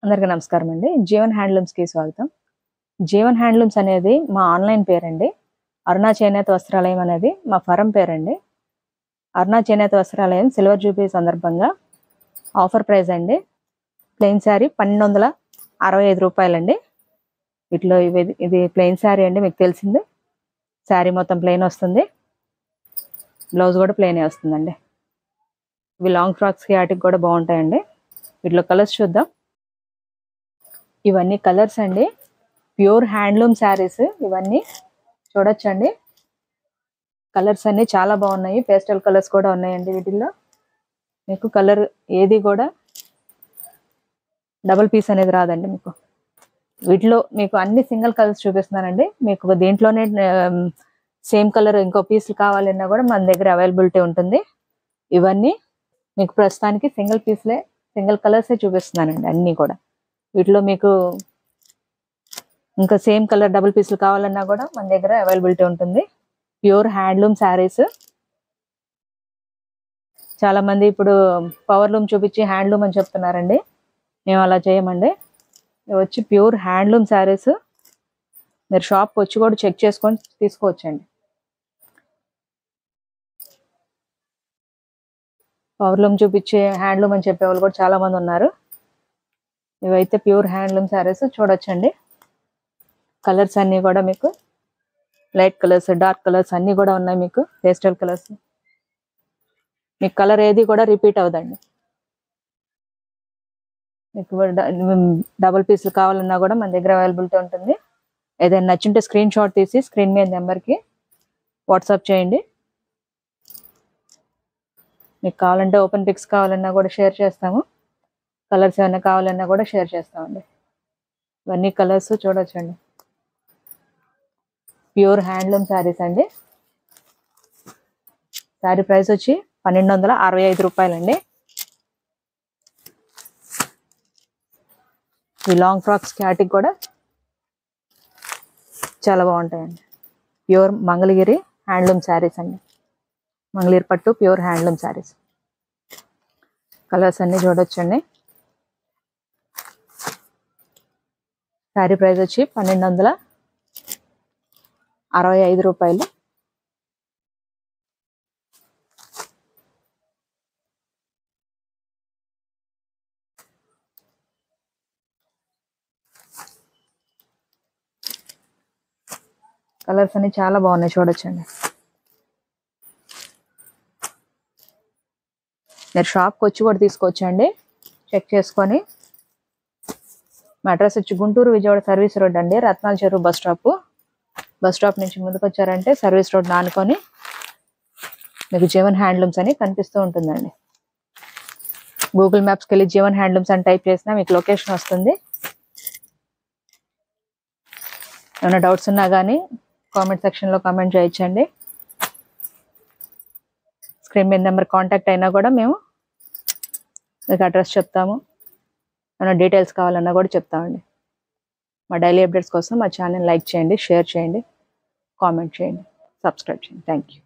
అందరికీ నమస్కారం అండి. జీవన్ హ్యాండ్లూమ్స్‌కి స్వాగతం. జీవన్ హ్యాండ్లూమ్స్ అనేది మా ఆన్‌లైన్ పేరండి. అరుణ చేనేత వస్త్రాలయం అనేది మా ఫర్మ్ పేరండి. అరుణ చేనేత వస్త్రాలయం సిల్వర్ జూబ్లీ సందర్భంగా ఆఫర్ ప్రైస్ అండి. ప్లెయిన్ శారీ రూ. 1265 వీటిలో ఇది ప్లెయిన్ శారీ అండి, మీకు తెలిసింది. శారీ మొత్తం ప్లెయిన్ వస్తుంది, బ్లౌజ్ కూడా ప్లెయినే వస్తుందండి. ఇవి లాంగ్ ఫ్రాక్స్కి వాటికి కూడా బాగుంటాయండి. వీటిలో కలర్స్ చూద్దాం. ఇవన్నీ కలర్స్ అండి, ప్యూర్ హ్యాండ్లూమ్ శారీస్. ఇవన్నీ చూడొచ్చండి. కలర్స్ అన్నీ చాలా బాగున్నాయి. పేస్టల్ కలర్స్ కూడా ఉన్నాయండి. వీటిల్లో మీకు కలర్ ఏది కూడా డబుల్ పీస్ అనేది రాదండి. వీటిలో మీకు అన్ని సింగిల్ కలర్స్ చూపిస్తున్నానండి. మీకు దీంట్లోనే సేమ్ కలర్ ఇంకో పీసులు కావాలన్నా కూడా మన దగ్గర అవైలబిలిటీ ఉంటుంది. ఇవన్నీ మీకు ప్రస్తుతానికి సింగిల్ కలర్సే చూపిస్తున్నానండి అన్నీ కూడా. వీటిలో మీకు ఇంకా సేమ్ కలర్ డబుల్ పీసులు కావాలన్నా కూడా మన దగ్గర అవైలబిలిటీ ఉంటుంది. Pure handloom saris. చాలా మంది ఇప్పుడు పవర్ లూమ్ చూపించి హ్యాండ్లూమ్ అని చెప్తున్నారండి. మేము అలా చేయమండి. ఇవి వచ్చి ప్యూర్ హ్యాండ్లూమ్ శారీస్. మీరు షాప్కి వచ్చి కూడా చెక్ చేసుకొని తీసుకోవచ్చండి. పవర్ లూమ్ చూపించి హ్యాండ్లూమ్ అని చెప్పేవాళ్ళు కూడా చాలా మంది ఉన్నారు. ఇవైతే ప్యూర్ హ్యాండ్లూమ్ శారీస్ చూడొచ్చండి. కలర్స్ అన్నీ కూడా మీకు లైట్ కలర్స్, డార్క్ కలర్స్ అన్నీ కూడా ఉన్నాయి. మీకు పేస్టల్ కలర్స్. మీకు కలర్ ఏది కూడా రిపీట్ అవ్వదండి. మీకు డబుల్ పీసులు కావాలన్నా కూడా మన దగ్గర అవైలబిలిటీ ఉంటుంది. ఏదైనా నచ్చుంటే స్క్రీన్ షాట్ తీసి స్క్రీన్ మీద నెంబర్కి వాట్సాప్ చేయండి. మీకు కావాలంటే ఓపెన్ పిక్స్ కావాలన్నా కూడా షేర్ చేస్తాము. కలర్స్ ఏమైనా కావాలన్నా కూడా షేర్ చేస్తామండి. ఇవన్నీ కలర్స్ చూడొచ్చండి. ప్యూర్ హ్యాండ్లూమ్ శారీస్ అండి. శారీ ప్రైస్ వచ్చి రూ. 1265 అండి. ఈ లాంగ్ ఫ్రాక్స్ క్యాటికి కూడా చాలా బాగుంటాయండి. ప్యూర్ మంగళగిరి హ్యాండ్లూమ్ శారీస్ అండి. మంగళగిరి పట్టు ప్యూర్ హ్యాండ్లూమ్ శారీస్. కలర్స్ అన్నీ చూడొచ్చండి. శారీ ప్రైస్ వచ్చి రూ. 1265. కలర్స్ అన్ని చాలా బాగున్నాయి, చూడొచ్చండి. మీరు షాప్కి వచ్చి కూడా తీసుకోవచ్చండి, చెక్ చేసుకొని. మా అడ్రస్ వచ్చి గుంటూరు విజయవాడ సర్వీస్ రోడ్ అండి. రత్నాల చెరువు బస్ స్టాప్ నుంచి ముందుకు వచ్చారంటే సర్వీస్ రోడ్ నానుకొని మీకు జీవన్ హ్యాండ్లూమ్స్ అని కనిపిస్తూ ఉంటుందండి. గూగుల్ మ్యాప్స్కి వెళ్ళి జీవన్ హ్యాండ్లూమ్స్ అని టైప్ చేసినా మీకు లొకేషన్ వస్తుంది. ఏమైనా డౌట్స్ ఉన్నా కానీ కామెంట్ సెక్షన్లో కామెంట్ చేయొచ్చండి. స్క్రీన్ మీద నెంబర్ కాంటాక్ట్ అయినా కూడా మేము మీకు అడ్రస్ చెప్తాము. ఏమైనా డీటెయిల్స్ కావాలన్నా కూడా చెప్తామండి. మా డైలీ అప్డేట్స్ కోసం మా ఛానల్ లైక్ చేయండి, షేర్ చేయండి, కామెంట్ చేయండి, సబ్స్క్రైబ్ చేయండి. Thank you.